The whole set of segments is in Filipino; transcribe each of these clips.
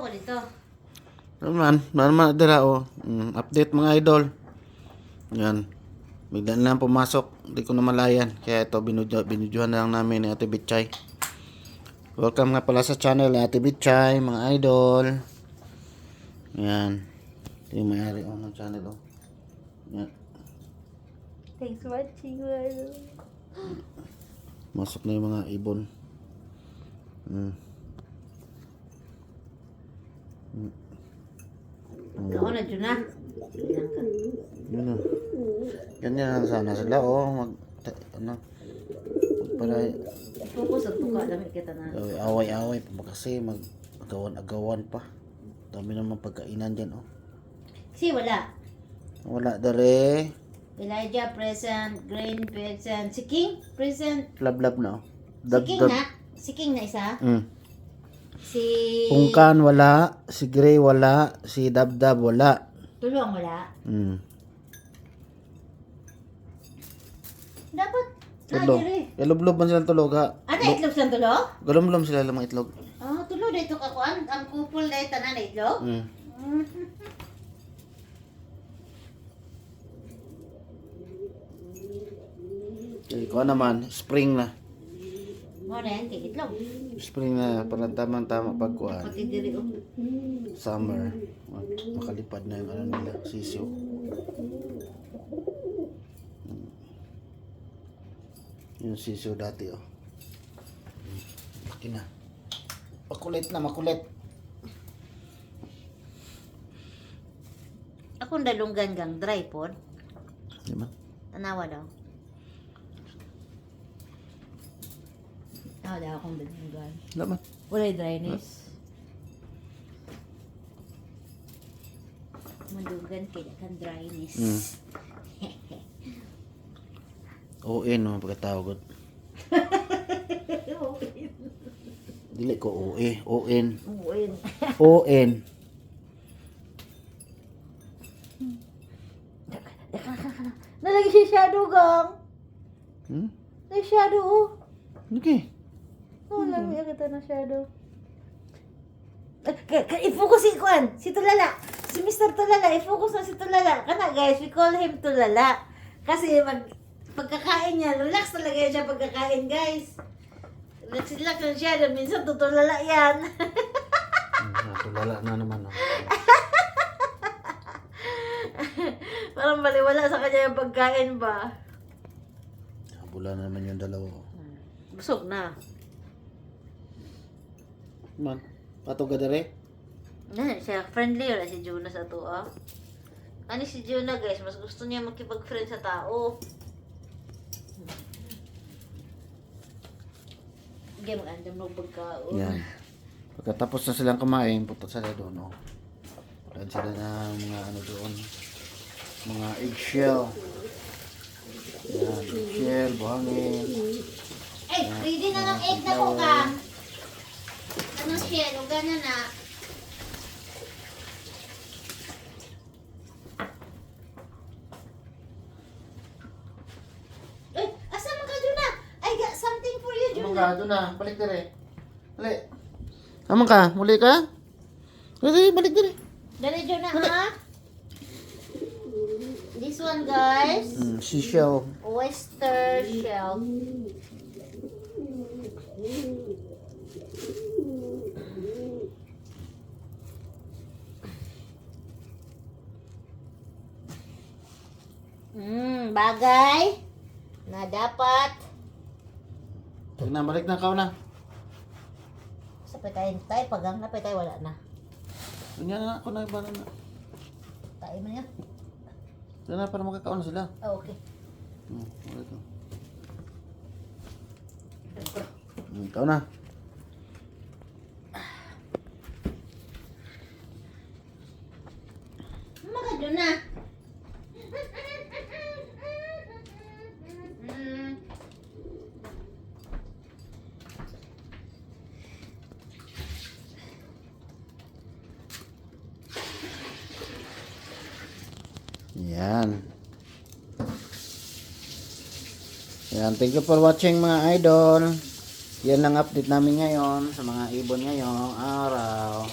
ko dito. Naman dira oh. Update mga idol. Yan. Bigla na lang pumasok. Hindi ko na malayan. Kaya ito binudyohan na lang namin ni Ate Bitchay. Welcome nga pala sa channel ni Ate Bitchay, mga idol. Yan. Ito yung may-ari ng channel oh. Yan. Thanks for watching, Lalo. Masok na yung mga ibon. Ako na dyan na. Ilang ka. Yun oh. Ganyan lang sana sila oh. Para Focus at tuka. Damit kita na. away-away pa kasi mag-agawan pa. Dami naman pagkainan dyan oh. Si wala. Wala dere. Elijah present. Grain present. Si King present. Lab na oh. Si King na. Si King na isa. Si... Pungkan wala, si Gray wala, si Dabdab wala. Tulong wala. Dapat. Tulog. Ilublob man silang tulog ha. Ano itlog sa tulog? Galumlom sila lamang itlog. Oh, tulog dito ka kuan. Ang kupol na tanan na itlog. Ikaw naman, spring na. Mo rin kay itlog. Spring na, parang tamang-tama pagkuhan. Pati diri oh. Summer. Makalipad na yung ano nila, sisyo. Yung sisyo dati oh. Laki na. Makulit na, makulit. Akong dalunggan gang dry pod. Diba? Tanawa daw. Daw akong dalunggan. Laman. Wala dryness. Malunggan kaya kan dryness. ON no, pagkatawag. Dili ko OE, ON. Uwin. ON. Nalagi si shadow gang. May shadow oh. Okay. Oh, lagi kita na shadow. I-focus si Kwan, si Tulala. Si Mr. Tulala, i-focus na si Tulala. Kana guys, we call him Tulala. Kasi pagkakain niya, relax talaga yan siya pagkakain guys. Relax lang siya, minsan tutulala yan. Tulala na naman. Oh. Parang baliwala sa kanya yung pagkain ba? Habula na naman yung dalawa. Busog na. Man, patog ka dere? Siya, friendly wala si Juna sa to ah. Ano si Juna guys, mas gusto niya makipag-friend sa tao. Sige, mag-andam ng pagkaon. Yan. Pagkatapos na silang kumain, punta sila doon. Oh. Dan sila na mga ano doon. Mga eggshell. Yan, eggshell, buhangin. Eh, ready na ng egg na ko ka. Ano siya, lugan na na. Eh, asa mo ka Juna? I got something for you, Amang Juna. ka, doon na. Balik dere. Balik. Amang ka, muli ka? Balik dere. Dali Juna ha? This one guys, Seashell. oyster shell. Bagay na dapat Pag nabalik na ka na. sa pagkain tayo, pag ang napay tayo, wala na. Ganyan na ako na iba na. Tayo mo niya. Diyan na para makakaon sila. Oh, okay. Ulit na. Ikaw na. Magado na. Yan. Yan. Thank you for watching mga idol. Yan lang update namin ngayon sa mga ibon ngayong araw.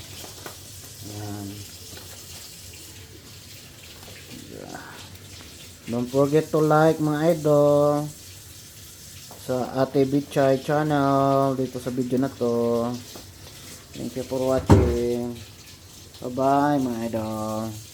Don't forget to like mga idol sa Ate Bichay channel dito sa video na to. Thank you for watching. Bye bye mga idol.